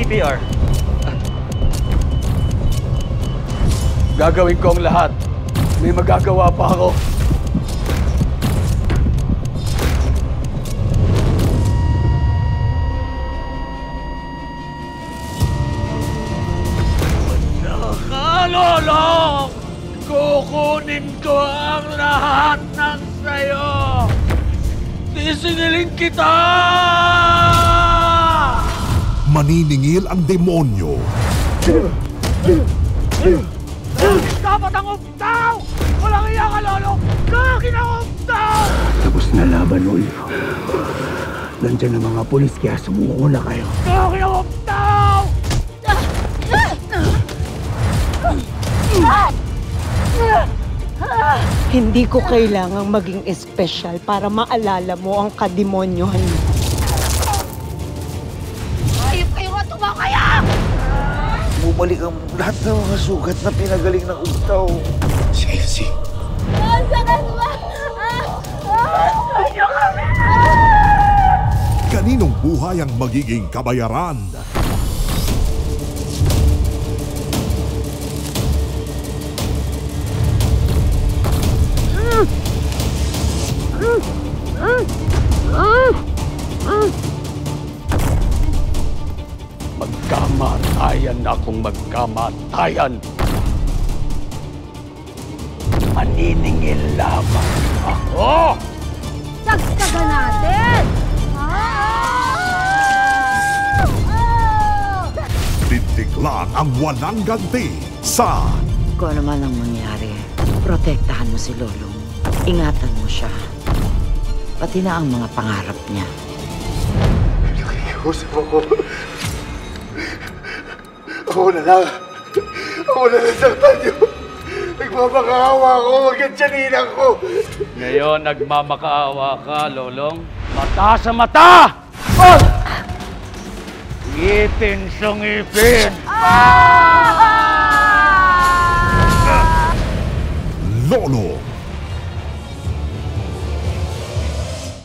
CPR. Gagawin ko ang lahat. May magagawa pa ako. Lolo! Kukunin ko ang lahat ng sayo! Sisingilin kita! Maniningil ang demonyo. Dapat ang umtaw! Walang iya ka, Lolo! Kakin ang umtaw! Tapos na laban, Ulfo. Nandiyan ang mga pulis kaya sumuko na kayo. Kakin ang umtaw! Hindi ko kailangang maging espesyal para maalala mo ang kademonyohan mo. Ayop kayo nga, tumakaya! Bumalik ang lahat ng mga sugat na pinagaling ng umtaw. Si Elsie. Sakit ba? Ayok kami! Kaninong buhay ang magiging kabayaran? Magkamatayan akong magkamatayan. Maniningil lamang ako! Sagsagan natin! Tintig lang ang walang ganti sa... Kung ano man ang mangyari, protektahan mo si Lolong. Ingatan mo siya. Pati na ang mga pangarap niya. Nakikiusap ako. Ako na lang saktan niyo. Nagmamakaawa ako, magkatsaninan ko. Ngayon, nagmamakaawa ka, Lolong. Mata sa mata! Ngipin sa ngipin!